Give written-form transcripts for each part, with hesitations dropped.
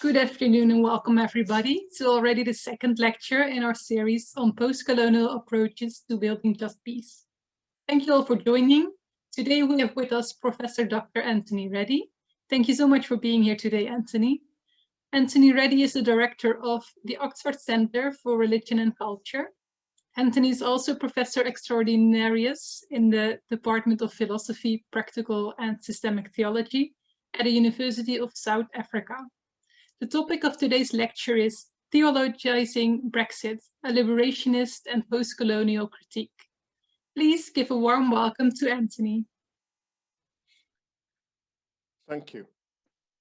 Good afternoon and welcome everybody to already the second lecture in our series on post-colonial approaches to building just peace. Thank you all for joining. Today we have with us Professor Dr. Anthony Reddie. Thank you so much for being here today, Anthony. Anthony Reddie is the director of the Oxford Center for Religion and Culture. Anthony is also Professor Extraordinarius in the Department of Philosophy, Practical and Systemic Theology at the University of South Africa. The topic of today's lecture is Theologizing Brexit, a liberationist and post-colonial critique. Please give a warm welcome to Anthony. Thank you.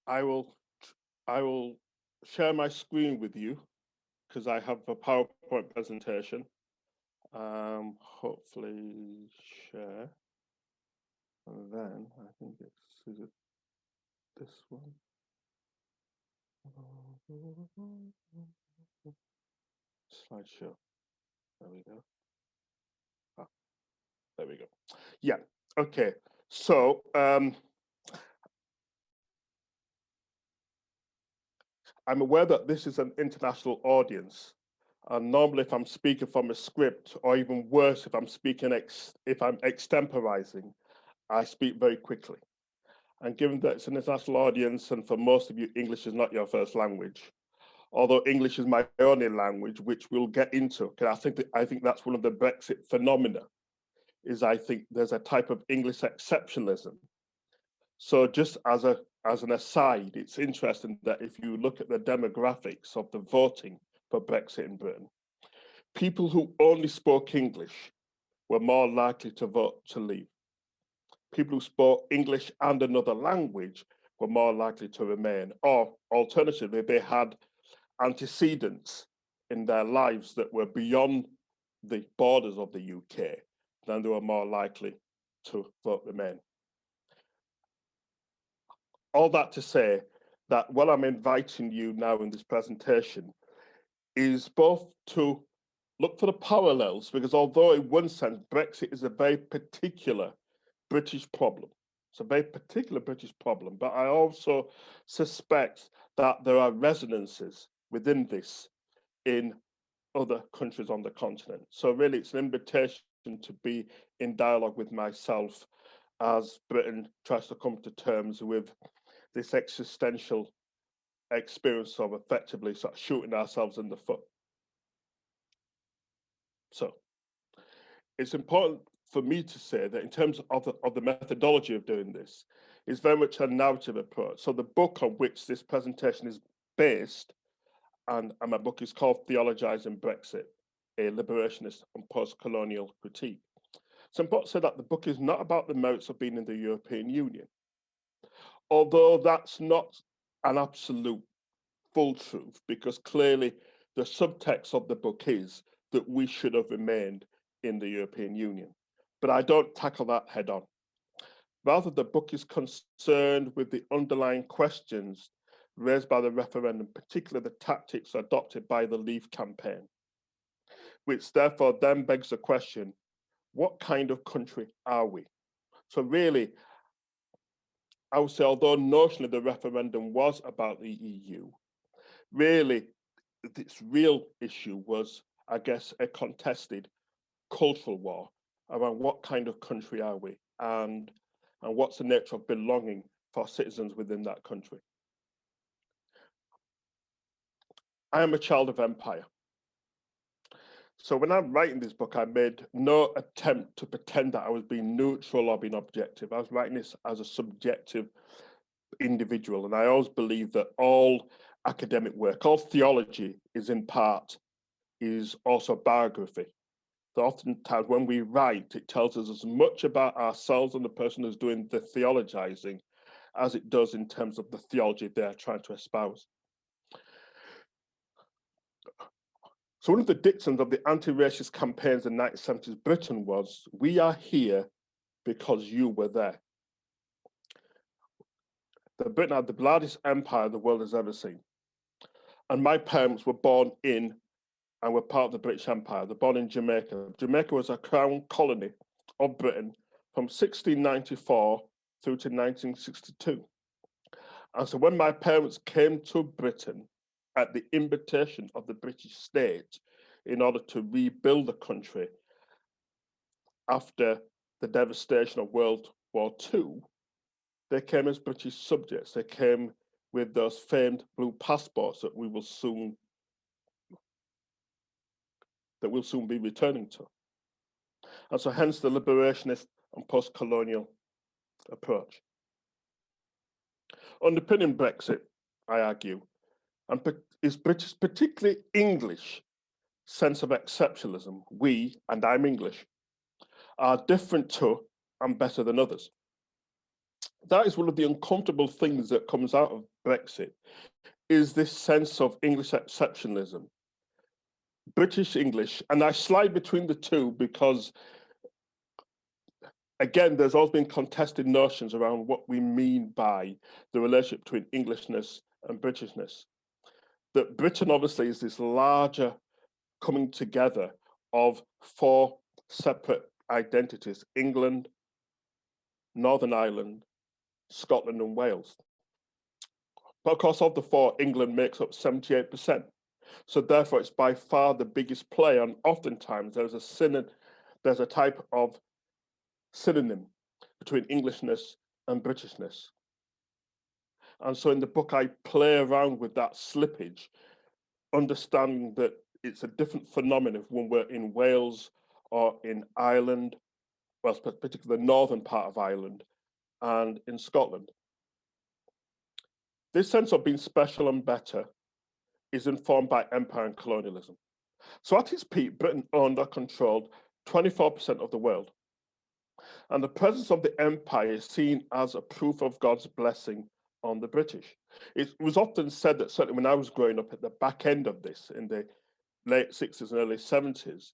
I will share my screen with you because I have a PowerPoint presentation. Hopefully share. And then I think is it this one? Slideshow. There we go. There we go. Yeah. Okay. So I'm aware that this is an international audience, and normally if I'm speaking from a script, or even worse, if I'm speaking if I'm extemporizing, I speak very quickly. And given that it's an international audience, and for most of you, English is not your first language, although English is my only language, which we'll get into, because I think that's one of the Brexit phenomena, is I think there's a type of English exceptionalism. So just as an aside, it's interesting that if you look at the demographics of the voting for Brexit in Britain, people who only spoke English were more likely to vote to leave. People who spoke English and another language were more likely to remain, or alternatively, they had antecedents in their lives that were beyond the borders of the UK, then they were more likely to vote remain. All that to say that what I'm inviting you now in this presentation is both to look for the parallels, because although in one sense, Brexit is a very particular British problem. It's a very particular British problem, but I also suspect that there are resonances within this in other countries on the continent. So really it's an invitation to be in dialogue with myself as Britain tries to come to terms with this existential experience of effectively sort of shooting ourselves in the foot. So it's important for me to say that in terms of the methodology of doing this, is very much a narrative approach. So the book on which this presentation is based, and my book is called Theologizing Brexit, a Liberationist and Post-colonial critique. It's important to say that the book is not about the merits of being in the European Union, although that's not an absolute full truth, because clearly the subtext of the book is that we should have remained in the European Union. But I don't tackle that head on. Rather, the book is concerned with the underlying questions raised by the referendum, particularly the tactics adopted by the Leave campaign, which therefore then begs the question, what kind of country are we? So really, I would say, although notionally the referendum was about the EU, really, its real issue was, I guess, a contested cultural war around what kind of country are we, and what's the nature of belonging for citizens within that country. I am a child of empire. So when I'm writing this book, I made no attempt to pretend that I was being neutral or being objective. I was writing this as a subjective individual, and I always believe that all academic work, all theology is also biography. So oftentimes when we write, it tells us as much about ourselves and the person who's doing the theologizing as it does in terms of the theology they're trying to espouse. So one of the dictums of the anti-racist campaigns in the 1970s Britain was, "We are here because you were there." Britain had the largest empire the world has ever seen. And my parents were born in and were part of the British Empire. They're born in Jamaica. Jamaica was a crown colony of Britain from 1694 through to 1962. And so when my parents came to Britain at the invitation of the British state in order to rebuild the country after the devastation of World War II, they came as British subjects. They came with those famed blue passports that we'll soon be returning to. And so hence the liberationist and post-colonial approach. Underpinning Brexit, I argue, and is British, particularly English, sense of exceptionalism. We, and I'm English, are different to and better than others. That is one of the uncomfortable things that comes out of Brexit, is this sense of English exceptionalism. British English, and I slide between the two because, again, there's always been contested notions around what we mean by the relationship between Englishness and Britishness. That Britain obviously is this larger coming together of four separate identities: England, Northern Ireland, Scotland, and Wales. But of course, of the four, England makes up 78%. So therefore, it's by far the biggest player, and oftentimes there's a type of synonym between Englishness and Britishness. And so in the book, I play around with that slippage, understanding that it's a different phenomenon when we're in Wales or in Ireland, well, particularly the northern part of Ireland, and in Scotland. This sense of being special and better is informed by empire and colonialism. So at its peak, Britain owned or controlled 24% of the world. And the presence of the empire is seen as a proof of God's blessing on the British. It was often said that, certainly when I was growing up at the back end of this, in the late 60s and early 70s,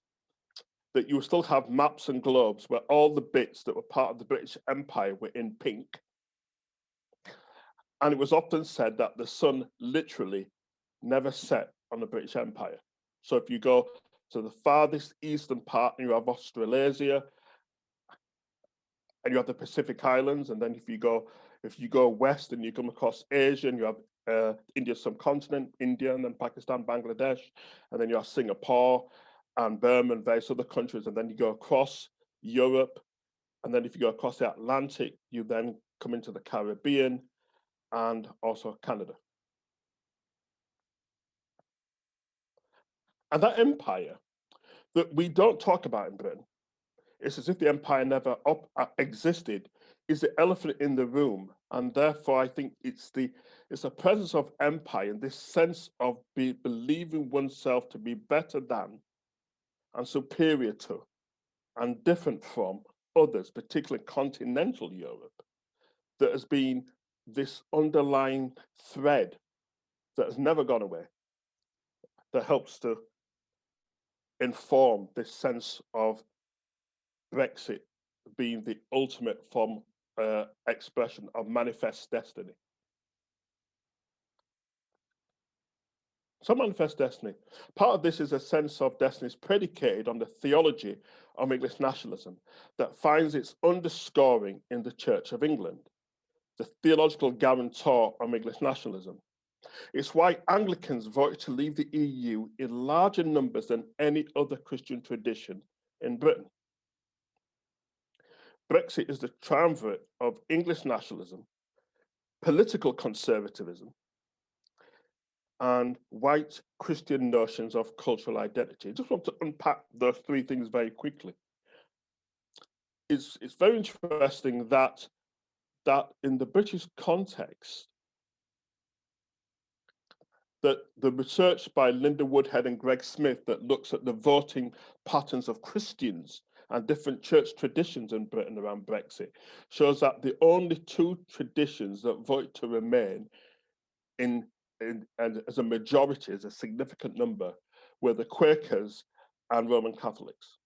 that you would still have maps and globes where all the bits that were part of the British Empire were in pink. And it was often said that the sun literally never set on the British Empire. So if you go to the farthest eastern part, you have Australasia, and you have the Pacific Islands, and then if you go west and you come across Asia, and you have India's subcontinent, India, and then Pakistan, Bangladesh, and then you have Singapore and Burma and various other countries, and then you go across Europe, and then if you go across the Atlantic, you then come into the Caribbean and also Canada. And that empire that we don't talk about in Britain, it's as if the empire never existed, is the elephant in the room. And therefore, I think it's the presence of empire and this sense of believing oneself to be better than and superior to and different from others, particularly continental Europe, that has been this underlying thread that has never gone away, that helps to inform this sense of Brexit being the ultimate form expression of manifest destiny. So manifest destiny. Part of this is a sense of destiny is predicated on the theology of English nationalism that finds its underscoring in the Church of England, the theological guarantor of English nationalism. It's why Anglicans voted to leave the EU in larger numbers than any other Christian tradition in Britain. Brexit is the triumvirate of English nationalism, political conservatism, and white Christian notions of cultural identity. I just want to unpack those three things very quickly. It's very interesting that in the British context, that the research by Linda Woodhead and Greg Smith that looks at the voting patterns of Christians and different church traditions in Britain around Brexit shows that the only two traditions that vote to remain and as a majority, as a significant number, were the Quakers and Roman Catholics.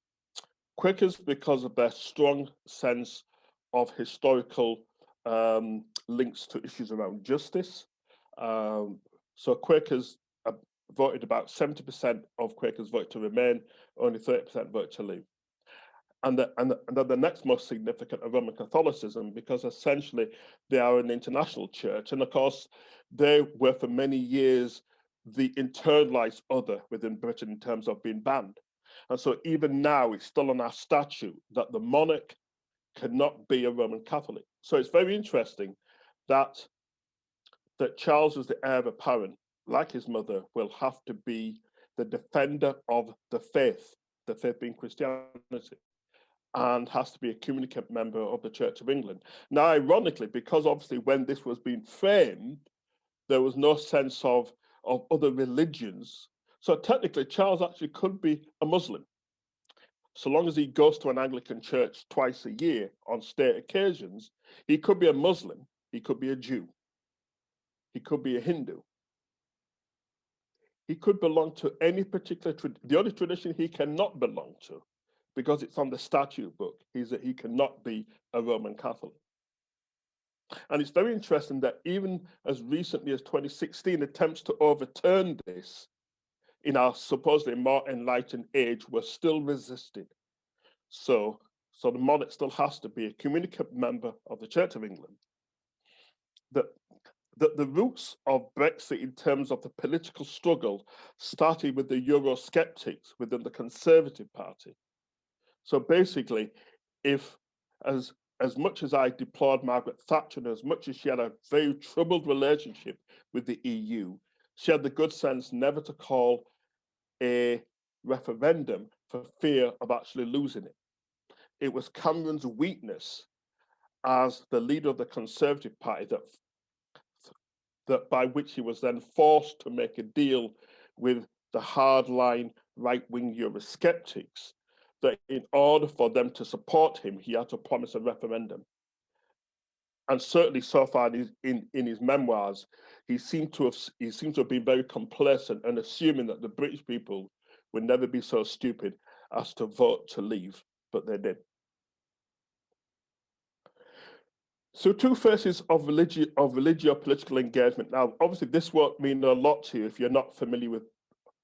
Quakers because of their strong sense of historical links to issues around justice. So Quakers voted, about 70% of Quakers voted to remain, only 30% voted to leave. and the next most significant are Roman Catholicism, because essentially they are an international church. And of course, they were for many years the internalized other within Britain in terms of being banned. And so even now, it's still on our statute that the monarch cannot be a Roman Catholic. So it's very interesting that Charles, as the heir apparent, like his mother, will have to be the defender of the faith being Christianity, and has to be a communicant member of the Church of England. Now, ironically, because obviously when this was being framed, there was no sense of other religions. So technically, Charles actually could be a Muslim. So long as he goes to an Anglican church twice a year on state occasions, he could be a Muslim, he could be a Jew, he could be a Hindu. He could belong to any particular tradition. The only tradition he cannot belong to, because it's on the statute book, is that he cannot be a Roman Catholic. And it's very interesting that even as recently as 2016, attempts to overturn this in our supposedly more enlightened age were still resisted. So the monarch still has to be a communicant member of the Church of England. The roots of Brexit in terms of the political struggle started with the Eurosceptics within the Conservative Party. So basically, if as much as I deplored Margaret Thatcher, and as much as she had a very troubled relationship with the EU, she had the good sense never to call a referendum for fear of actually losing it. It was Cameron's weakness as the leader of the Conservative Party that by which he was then forced to make a deal with the hardline right-wing Eurosceptics, that in order for them to support him, he had to promise a referendum. And certainly so far in his memoirs, he seemed to have been very complacent and assuming that the British people would never be so stupid as to vote to leave, but they did. So two phases of religio-political engagement. Now, obviously, this won't mean a lot to you if you're not familiar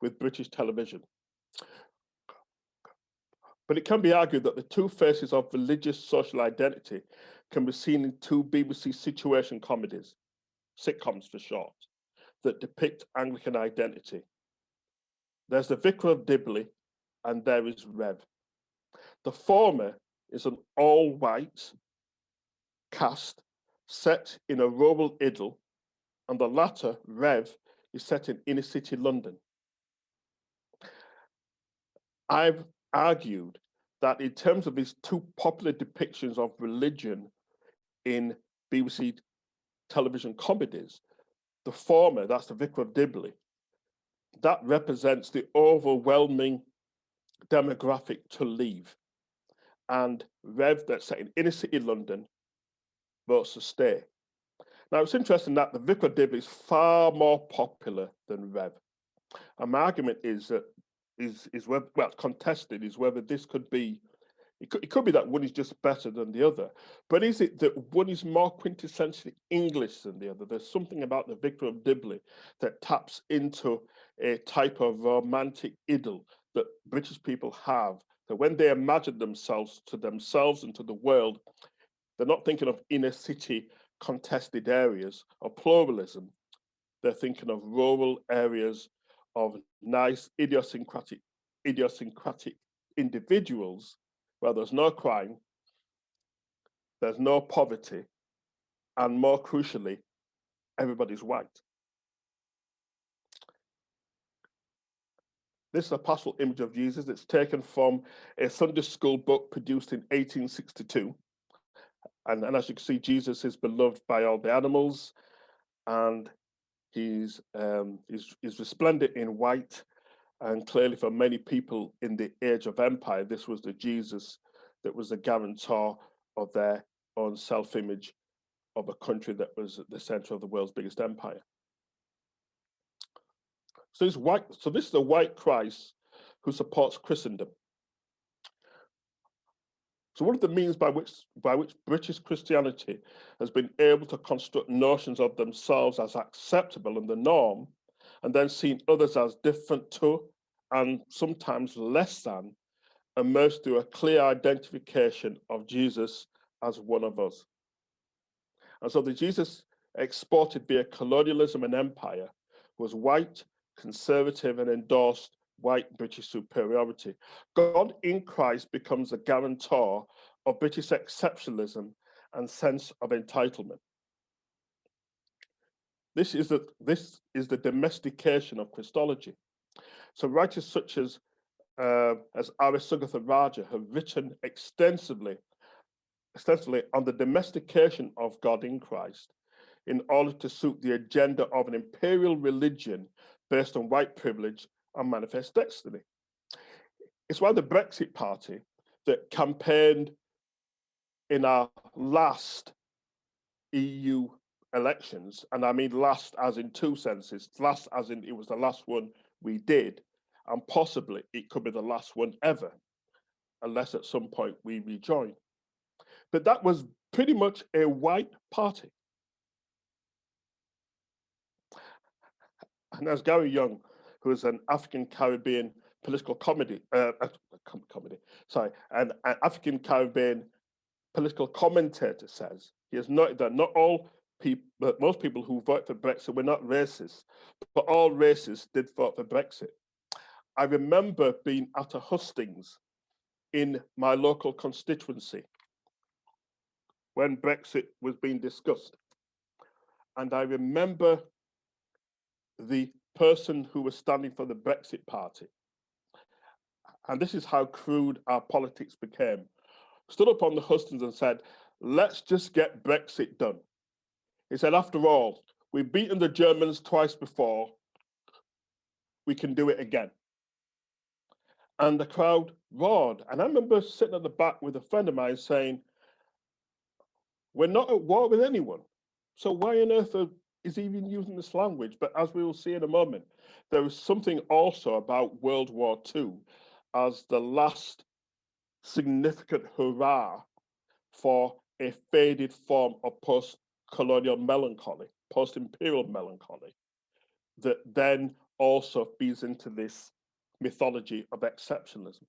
with British television. But it can be argued that the two phases of religious social identity can be seen in two BBC situation comedies, sitcoms for short, that depict Anglican identity. There's the Vicar of Dibley and there is Rev. The former is an all-white cast set in a rural idyll, and the latter, Rev, is set in inner city London. I've argued that in terms of these two popular depictions of religion in BBC television comedies, the former, that's the Vicar of Dibley, that represents the overwhelming demographic to leave. And Rev, that's set in inner city London, votes to stay. Now, it's interesting that the Vicar of Dibley is far more popular than Rev. And my argument is that contested, is whether this could be, it could be that one is just better than the other, but is it that one is more quintessentially English than the other? There's something about the Vicar of Dibley that taps into a type of romantic idyll that British people have, that when they imagine themselves and to the world, they're not thinking of inner city contested areas of pluralism. They're thinking of rural areas of nice idiosyncratic individuals where there's no crime, there's no poverty, and more crucially, everybody's white. This is a pastoral image of Jesus. It's taken from a Sunday school book produced in 1862. And as you can see, Jesus is beloved by all the animals, and he's resplendent in white. And clearly for many people in the age of empire, this was the Jesus that was the guarantor of their own self-image of a country that was at the center of the world's biggest empire. So this is the white Christ who supports Christendom. So one of the means by which British Christianity has been able to construct notions of themselves as acceptable and the norm, and then seen others as different to, and sometimes less than, emerged through a clear identification of Jesus as one of us. And so the Jesus exported via colonialism and empire was white, conservative, and endorsed white British superiority. God in Christ becomes a guarantor of British exceptionalism and sense of entitlement. This is the domestication of Christology. So writers such as Aristotle Raja have written extensively on the domestication of God in Christ in order to suit the agenda of an imperial religion based on white privilege and manifest destiny. It's why the Brexit Party that campaigned in our last EU elections, and I mean last as in two senses, last as in it was the last one we did, and possibly it could be the last one ever, unless at some point we rejoin. But that was pretty much a white party. And as Gary Young, who is an African Caribbean political an African Caribbean political commentator says, he has noted that not all people, but most people who vote for Brexit were not racist, but all racists did vote for Brexit. I remember being at a hustings in my local constituency when Brexit was being discussed. And I remember the person who was standing for the Brexit Party, and this is how crude our politics became, stood up on the hustings and said, let's just get Brexit done. He said, after all, we've beaten the Germans twice before, we can do it again. And the crowd roared. And I remember sitting at the back with a friend of mine saying, we're not at war with anyone. So why on earth is he even using this language? But as we will see in a moment, there is something also about World War II as the last significant hurrah for a faded form of post-colonial melancholy, post-imperial melancholy, that then also feeds into this mythology of exceptionalism.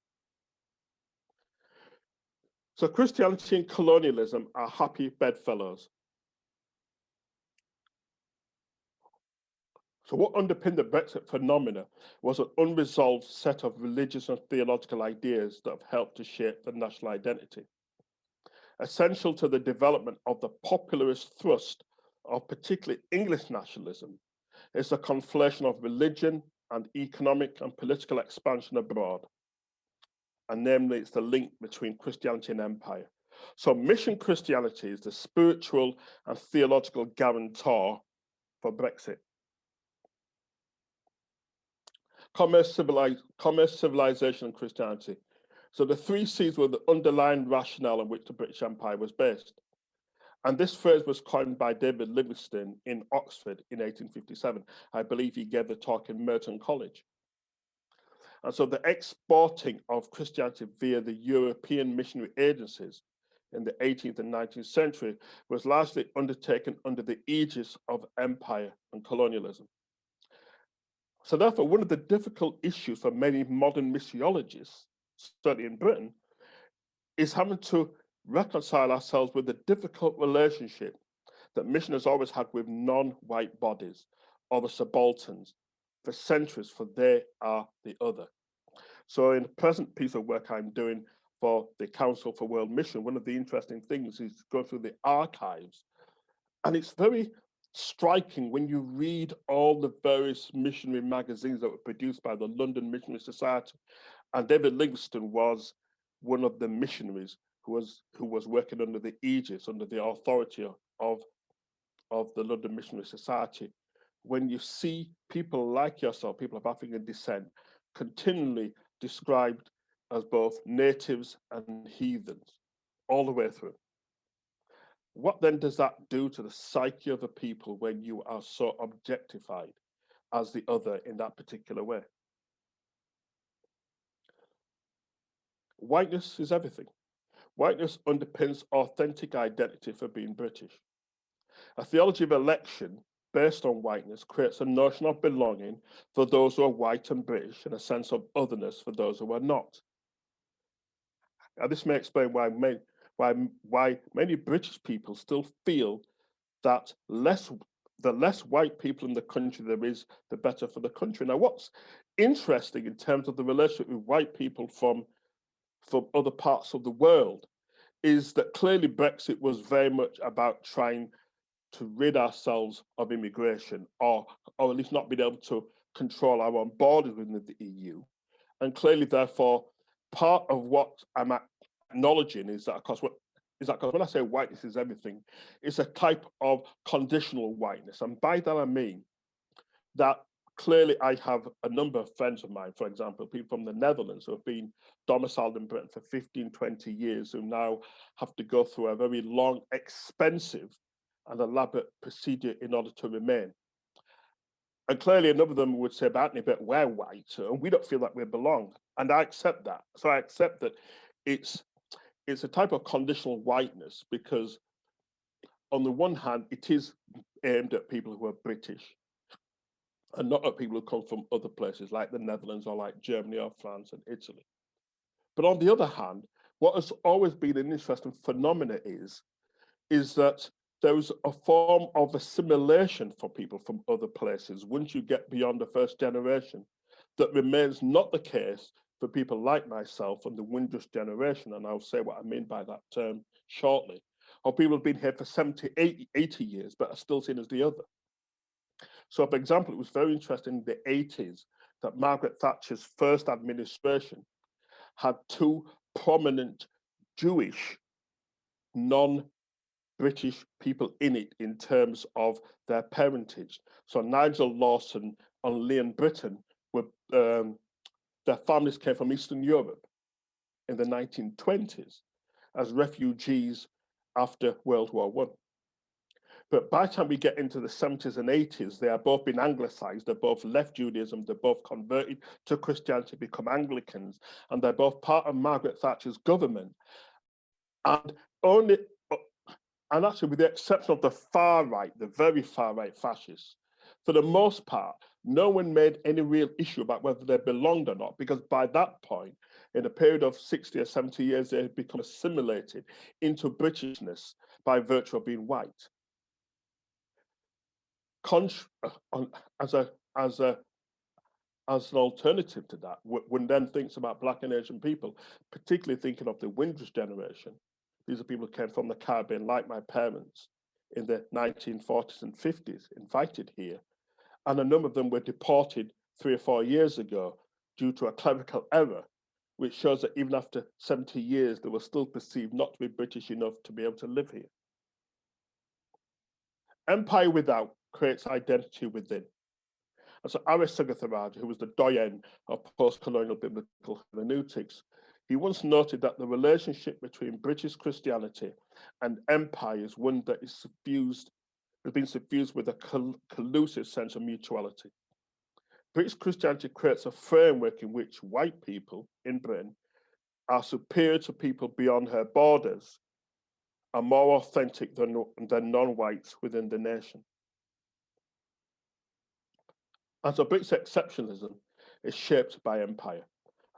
So Christianity and colonialism are happy bedfellows. So what underpinned the Brexit phenomena was an unresolved set of religious and theological ideas that have helped to shape the national identity. Essential to the development of the popularist thrust of particularly English nationalism is the conflation of religion and economic and political expansion abroad. And namely, it's the link between Christianity and empire. So mission Christianity is the spiritual and theological guarantor for Brexit. Commerce, civilization, and Christianity. So the three C's were the underlying rationale on which the British Empire was based. And this phrase was coined by David Livingstone in Oxford in 1857. I believe he gave the talk in Merton College. And so the exporting of Christianity via the European missionary agencies in the 18th and 19th century was largely undertaken under the aegis of empire and colonialism. So therefore, one of the difficult issues for many modern missiologists, certainly in Britain, is having to reconcile ourselves with the difficult relationship that missionaries always had with non-white bodies or the subalterns for centuries, for they are the other. So in the present piece of work I'm doing for the Council for World Mission, one of the interesting things is go through the archives. And it's very striking when you read all the various missionary magazines that were produced by the London Missionary Society. And David Livingstone was one of the missionaries who was working under the aegis, under the authority of the London Missionary Society. When you see people like yourself, people of African descent, continually described as both natives and heathens, all the way through. What then does that do to the psyche of the people when you are so objectified as the other in that particular way? Whiteness is everything. Whiteness underpins authentic identity for being British. A theology of election based on whiteness creates a notion of belonging for those who are white and British and a sense of otherness for those who are not. And this may explain why many British people still feel that the less white people in the country there is, the better for the country. Now, what's interesting in terms of the relationship with white people from other parts of the world is that clearly Brexit was very much about trying to rid ourselves of immigration, or at least not being able to control our own borders within the EU. And clearly, therefore, part of what I'm acknowledging is that, of course, when I say whiteness is everything, it's a type of conditional whiteness. And by that I mean that clearly I have a number of friends of mine, for example, people from the Netherlands who have been domiciled in Britain for 15, 20 years, who now have to go through a very long, expensive and elaborate procedure in order to remain. And clearly, another of them would say about me, but we're white, and we don't feel like we belong. And I accept that. So I accept that it's a type of conditional whiteness because, on the one hand, it is aimed at people who are British and not at people who come from other places like the Netherlands or like Germany or France and Italy. But on the other hand, what has always been an interesting phenomenon is that there is a form of assimilation for people from other places once you get beyond the first generation that remains not the case for people like myself and the Windrush generation, and I'll say what I mean by that term shortly, or people have been here for 70, 80 years, but are still seen as the other. So, for example, it was very interesting in the 80s that Margaret Thatcher's first administration had two prominent Jewish non-British people in it in terms of their parentage. So Nigel Lawson and Leon Britton were their families came from Eastern Europe in the 1920s as refugees after World War I. But by the time we get into the 70s and 80s, they are both been anglicized, they're both left Judaism, they're both converted to Christianity, become Anglicans, and they're both part of Margaret Thatcher's government. And actually, with the exception of the far right, the very far right fascists, for the most part, no one made any real issue about whether they belonged or not, because by that point, in a period of 60 or 70 years, they had become assimilated into Britishness by virtue of being white. As an alternative to that, one then thinks about Black and Asian people, particularly thinking of the Windrush generation. These are people who came from the Caribbean, like my parents, in the 1940s and 50s, invited here. And a number of them were deported 3 or 4 years ago due to a clerical error, which shows that even after 70 years, they were still perceived not to be British enough to be able to live here. Empire without creates identity within. And so Aris Sugatharaja, who was the doyen of post-colonial biblical hermeneutics, he once noted that the relationship between British Christianity and empire is one that has been suffused with a collusive sense of mutuality. British Christianity creates a framework in which white people in Britain are superior to people beyond her borders and more authentic than non-whites within the nation. And so British exceptionalism is shaped by empire.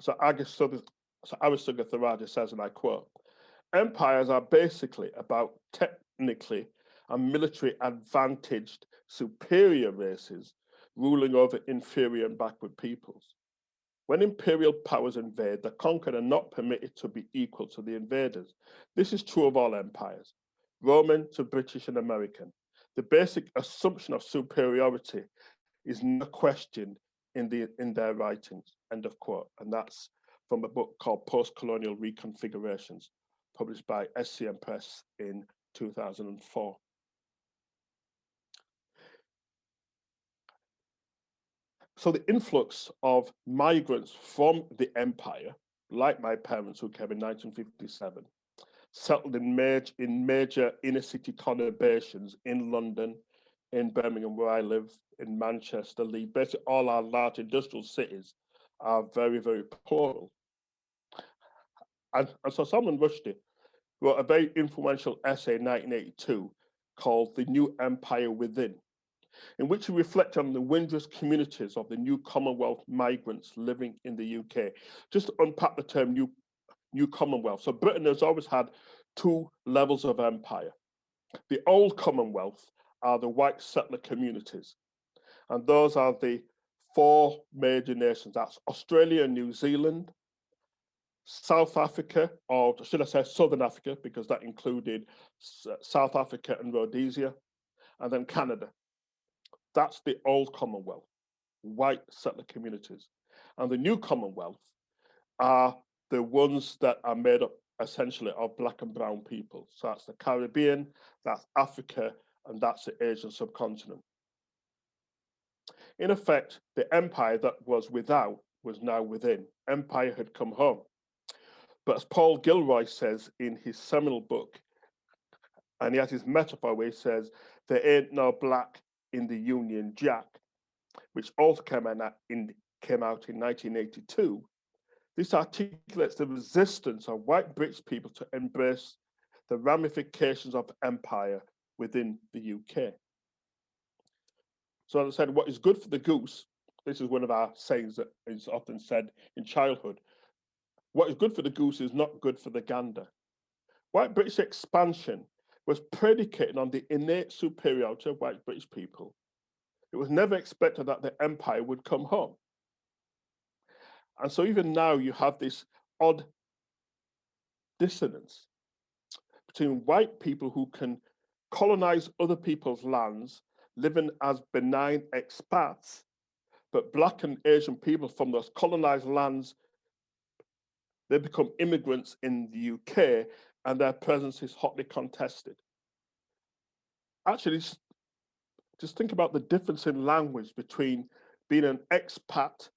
So Aris Sugatharaja says, and I quote, empires are basically about technically and military advantaged superior races ruling over inferior and backward peoples. When imperial powers invade, the conquered are not permitted to be equal to the invaders. This is true of all empires, Roman to British and American. The basic assumption of superiority is not questioned in their writings, end of quote. And that's from a book called Post-colonial Reconfigurations, published by SCM Press in 2004. So the influx of migrants from the empire, like my parents who came in 1957, settled in major inner city conurbations in London, in Birmingham, where I live, in Manchester, Leeds, basically all our large industrial cities are very, very plural. And so Salman Rushdie wrote a very influential essay in 1982 called The New Empire Within, in which he reflected on the Windrush communities of the new Commonwealth migrants living in the UK. Just to unpack the term new Commonwealth. So Britain has always had two levels of empire. The old Commonwealth are the white settler communities, and those are the four major nations. That's Australia and New Zealand, South Africa, or should I say Southern Africa, because that included South Africa and Rhodesia, and then Canada. That's the old Commonwealth, white settler communities. And the new Commonwealth are the ones that are made up essentially of black and brown people. So that's the Caribbean, that's Africa, and that's the Asian subcontinent. In effect, the empire that was without was now within. Empire had come home. But as Paul Gilroy says in his seminal book, and he has his metaphor where he says, there ain't no black in the Union Jack, which also came out in 1982, this articulates the resistance of white British people to embrace the ramifications of empire within the UK. So as I said, what is good for the goose, this is one of our sayings that is often said in childhood, what is good for the goose is not good for the gander. White British expansion was predicated on the innate superiority of white British people. It was never expected that the empire would come home. And so even now you have this odd dissonance between white people who can colonize other people's lands, living as benign expats, but black and Asian people from those colonized lands, they become immigrants in the UK and their presence is hotly contested. Actually, just think about the difference in language between being an expat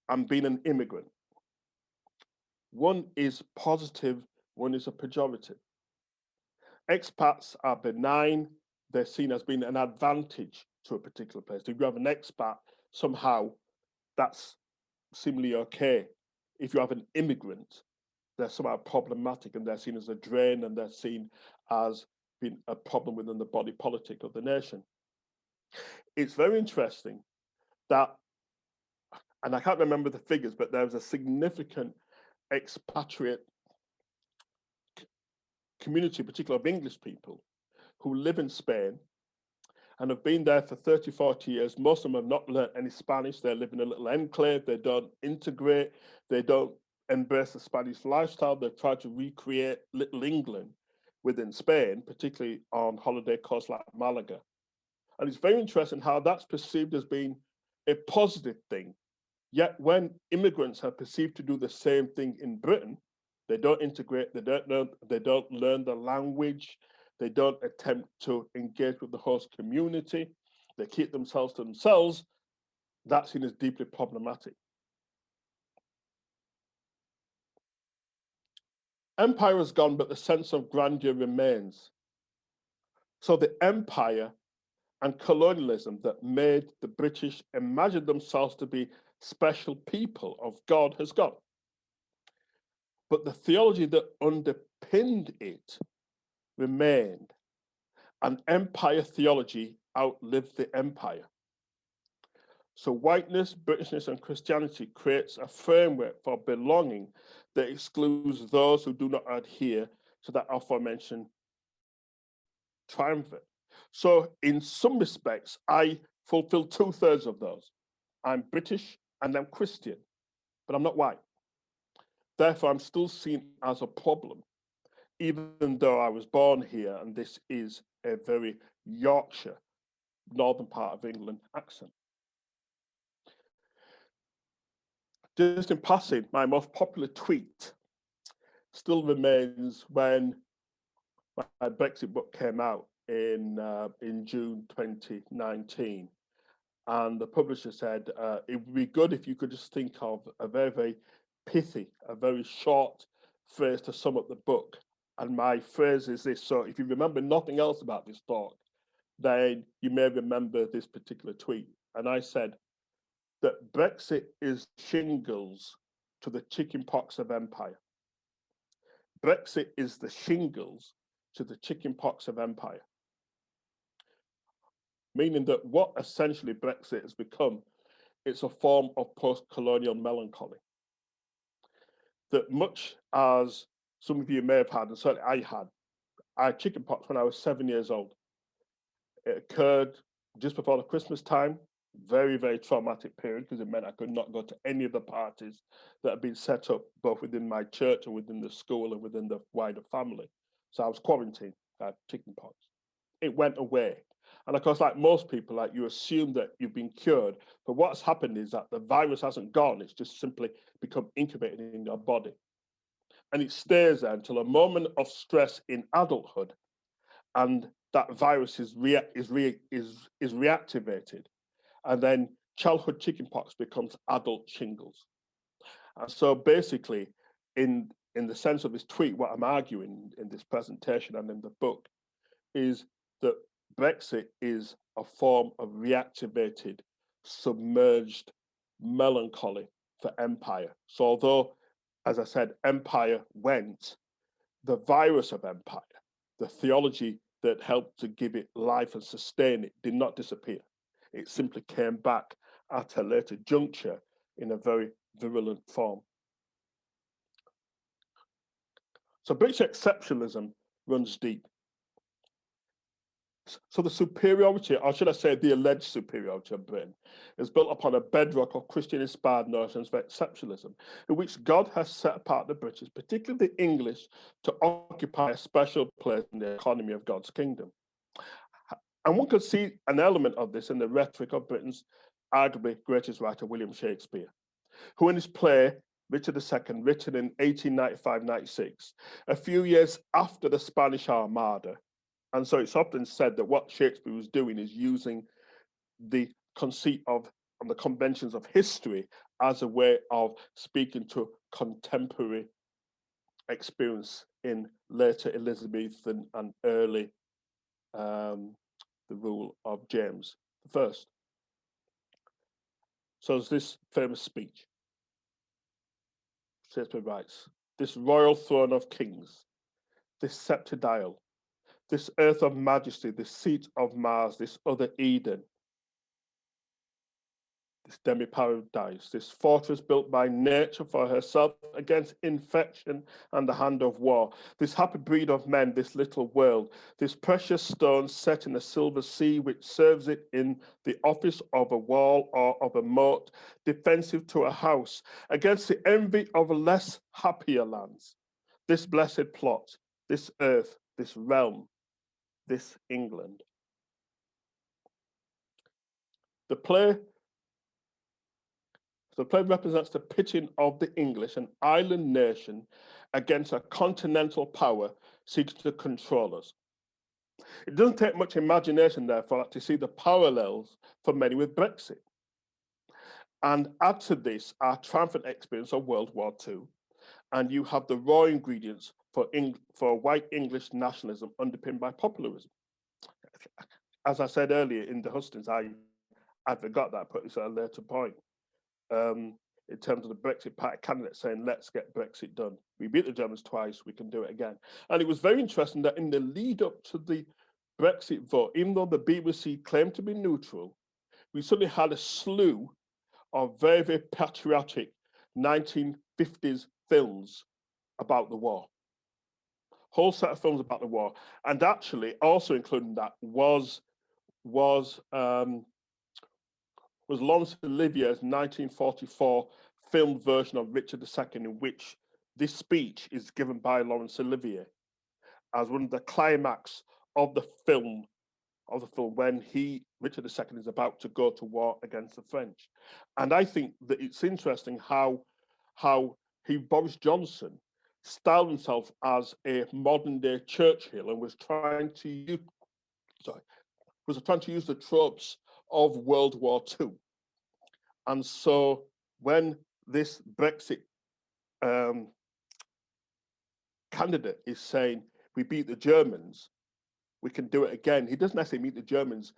and being an immigrant. One is positive, one is a pejorative. Expats are benign, they're seen as being an advantage to a particular place. If you have an expat, somehow that's seemingly okay. If you have an immigrant, they're somehow problematic and they're seen as a drain and they're seen as being a problem within the body politic of the nation. It's very interesting that, and I can't remember the figures, but there was a significant expatriate community, particularly of English people, who live in Spain and have been there for 30, 40 years. Most of them have not learned any Spanish. They live in a little enclave. They don't integrate. They don't embrace the Spanish lifestyle. They try to recreate Little England within Spain, particularly on holiday coasts like Malaga. And it's very interesting how that's perceived as being a positive thing. Yet when immigrants are perceived to do the same thing in Britain, they don't integrate, they don't learn the language, they don't attempt to engage with the host community, they keep themselves to themselves, that's seen as deeply problematic. Empire has gone, but the sense of grandeur remains. So the empire and colonialism that made the British imagine themselves to be special people of God has gone. But the theology that underpinned it remained. And empire theology outlived the empire. So whiteness, Britishness, and Christianity creates a framework for belonging that excludes those who do not adhere to that aforementioned triumvirate. So in some respects, I fulfill 2/3 of those. I'm British and I'm Christian, but I'm not white. Therefore, I'm still seen as a problem, even though I was born here and this is a very Yorkshire, northern part of England accent. Just in passing, my most popular tweet still remains when my Brexit book came out in June 2019. And the publisher said, it would be good if you could just think of a very, very pithy, a very short phrase to sum up the book. And my phrase is this: so if you remember nothing else about this talk, then you may remember this particular tweet. And I said that Brexit is shingles to the chickenpox of empire. Brexit is the shingles to the chickenpox of empire. Meaning that what essentially Brexit has become, it's a form of post-colonial melancholy. that much as some of you may have had, and certainly I had chickenpox when I was 7 years old. It occurred just before the Christmas time, very, very traumatic period, because it meant I could not go to any of the parties that had been set up, both within my church and within the school and within the wider family. So I was quarantined, I had chickenpox. It went away. And of course, like most people, like you assume that you've been cured, but what's happened is that the virus hasn't gone, it's just simply become incubated in your body. And it stays there until a moment of stress in adulthood, and that virus is reactivated, and then childhood chickenpox becomes adult shingles. And so basically, in the sense of this tweet, what I'm arguing in this presentation and in the book is that Brexit is a form of reactivated, submerged melancholy for empire. So although, as I said, empire went, the virus of empire, the theology that helped to give it life and sustain it, did not disappear. It simply came back at a later juncture in a very virulent form. So British exceptionalism runs deep. So the superiority, or should I say the alleged superiority of Britain, is built upon a bedrock of Christian-inspired notions of exceptionalism, in which God has set apart the British, particularly the English, to occupy a special place in the economy of God's kingdom. And one could see an element of this in the rhetoric of Britain's arguably greatest writer, William Shakespeare, who in his play, Richard II, written in 1895-96, a few years after the Spanish Armada. And so it's often said that what Shakespeare was doing is using the conceit of and the conventions of history as a way of speaking to contemporary experience in later Elizabethan and early the rule of James I. So there's this famous speech. Shakespeare writes, "This royal throne of kings, this sceptred isle, this earth of majesty, this seat of Mars, this other Eden, this demi-paradise, this fortress built by nature for herself against infection and the hand of war, this happy breed of men, this little world, this precious stone set in a silver sea which serves it in the office of a wall or of a moat, defensive to a house, against the envy of less happier lands, this blessed plot, this earth, this realm, this England." The play represents the pitting of the English, an island nation, against a continental power seeking to control us. It doesn't take much imagination, therefore, to see the parallels for many with Brexit. And add to this our triumphant experience of World War II, and you have the raw ingredients for white English nationalism underpinned by popularism. As I said earlier in the hustings, I forgot that, but it's at a later point. In terms of the Brexit Party candidate saying, let's get Brexit done. We beat the Germans twice, we can do it again. And it was very interesting that in the lead up to the Brexit vote, even though the BBC claimed to be neutral, we suddenly had a slew of very, very patriotic 1950s films about the war. Whole set of films about the war. And actually, also including that was Laurence Olivier's 1944 film version of Richard II, in which this speech is given by Laurence Olivier as one of the climax of the film when Richard II, is about to go to war against the French. And I think that it's interesting how Boris Johnson styled himself as a modern day Churchill and was trying to use the tropes of World War II. And so when this Brexit candidate is saying, we beat the Germans, we can do it again, he doesn't necessarily meet the Germans.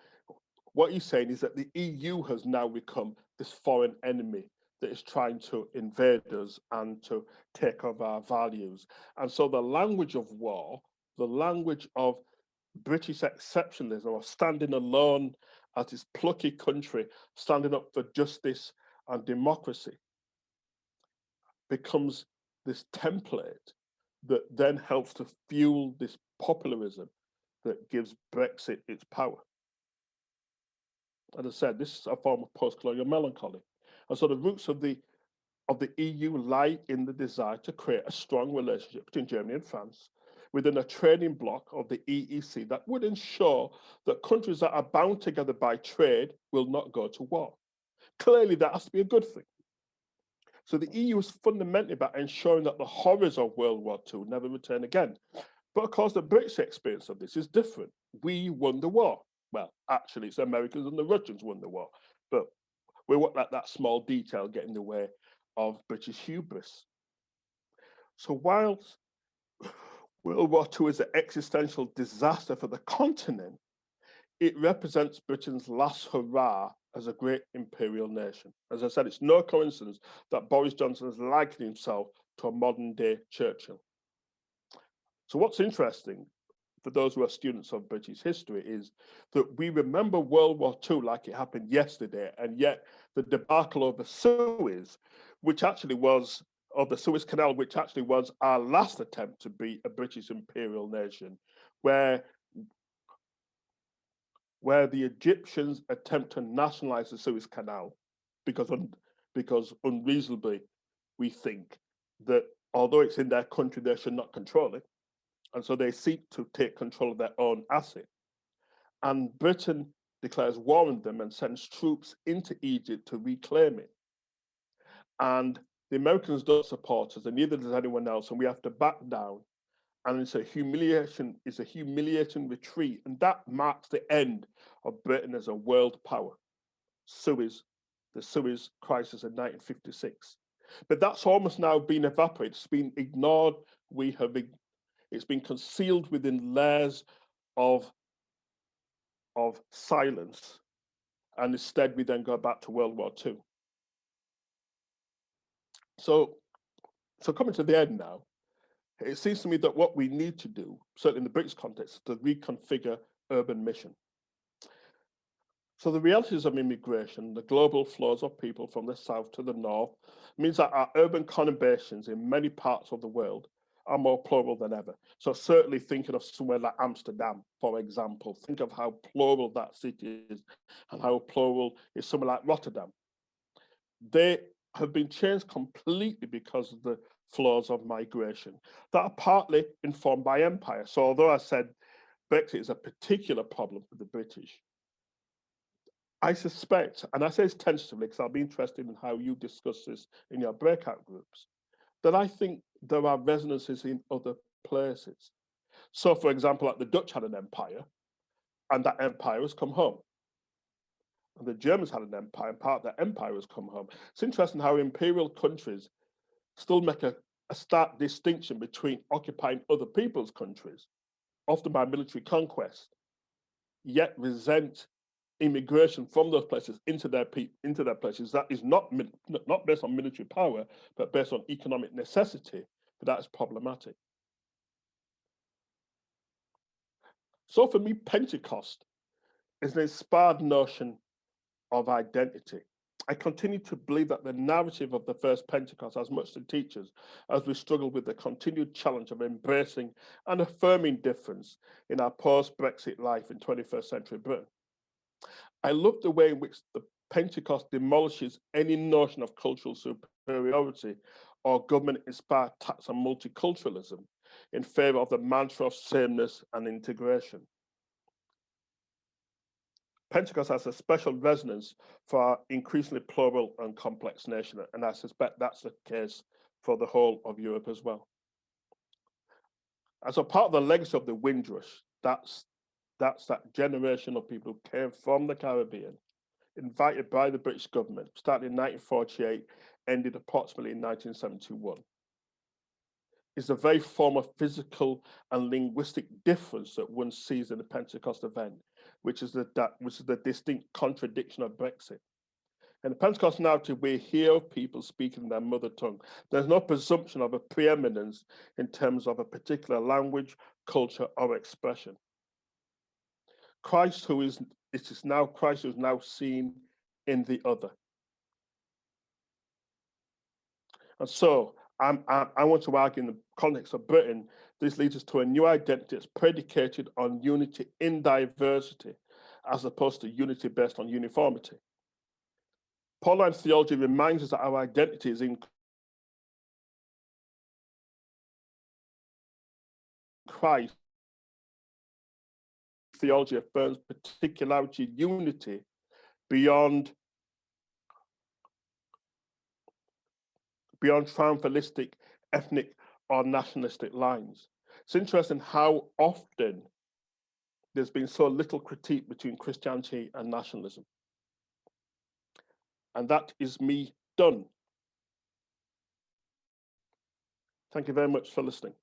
What he's saying is that the EU has now become this foreign enemy that is trying to invade us and to take over our values. And so the language of war, the language of British exceptionalism, or standing alone as this plucky country, standing up for justice and democracy, becomes this template that then helps to fuel this popularism that gives Brexit its power. As I said, this is a form of post-colonial melancholy. And so the roots of the EU lie in the desire to create a strong relationship between Germany and France within a trading bloc of the EEC that would ensure that countries that are bound together by trade will not go to war. Clearly, that has to be a good thing. So the EU is fundamentally about ensuring that the horrors of World War II never return again. But of course, the British experience of this is different. We won the war. Well, actually, it's the Americans and the Russians won the war. But we won't let that small detail get in the way of British hubris. So whilst World War II is an existential disaster for the continent, it represents Britain's last hurrah as a great imperial nation. As I said, it's no coincidence that Boris Johnson has likened himself to a modern day Churchill. So what's interesting for those who are students of British history is that we remember World War II like it happened yesterday, and yet the debacle over Suez, which actually was, of the Suez Canal, which actually was our last attempt to be a British imperial nation, where the Egyptians attempt to nationalize the Suez Canal because unreasonably we think that although it's in their country, they should not control it. And so they seek to take control of their own asset. And Britain declares war on them and sends troops into Egypt to reclaim it. And the Americans don't support us, and neither does anyone else, and we have to back down. And it's a humiliation retreat, and that marks the end of Britain as a world power. The Suez crisis in 1956. But that's almost now been evaporated. It's been ignored. It's been concealed within layers of silence, and instead we then go back to World War II. So coming to the end now, it seems to me that what we need to do, certainly in the British context, is to reconfigure urban mission. So the realities of immigration, the global flows of people from the south to the north, means that our urban conurbations in many parts of the world are more plural than ever. So certainly thinking of somewhere like Amsterdam, for example, think of how plural that city is and how plural is somewhere like Rotterdam. They have been changed completely because of the flows of migration that are partly informed by empire. So although I said Brexit is a particular problem for the British, I suspect, and I say this tentatively because I'll be interested in how you discuss this in your breakout groups, that I think there are resonances in other places. So, for example, like the Dutch had an empire, and that empire has come home. And the Germans had an empire, and part of that empire has come home. It's interesting how imperial countries still make a stark distinction between occupying other people's countries, often by military conquest, yet resent immigration from those places into their places that is not based on military power, but based on economic necessity. But that's problematic. So for me, Pentecost is an inspired notion of identity. I continue to believe that the narrative of the first Pentecost has much to teach us as we struggle with the continued challenge of embracing and affirming difference in our post-Brexit life in 21st century Britain. I love the way in which the Pentecost demolishes any notion of cultural superiority or government-inspired attacks on multiculturalism in favor of the mantra of sameness and integration. Pentecost has a special resonance for our increasingly plural and complex nation, and I suspect that's the case for the whole of Europe as well. As a part of the legacy of the Windrush, that's that generation of people who came from the Caribbean, invited by the British government, started in 1948, ended approximately in 1971. It's the very form of physical and linguistic difference that one sees in the Pentecost event, which is the distinct contradiction of Brexit. In the Pentecost narrative, we hear of people speaking their mother tongue. There's no presumption of a preeminence in terms of a particular language, culture, or expression. Christ who is now seen in the other. And so I want to argue in the context of Britain, this leads us to a new identity that's predicated on unity in diversity, as opposed to unity based on uniformity. Pauline theology reminds us that our identity is in Christ. Theology affirms particularity, unity beyond triumphalistic, ethnic, or nationalistic lines. It's interesting how often there's been so little critique between Christianity and nationalism. And that is me done. Thank you very much for listening.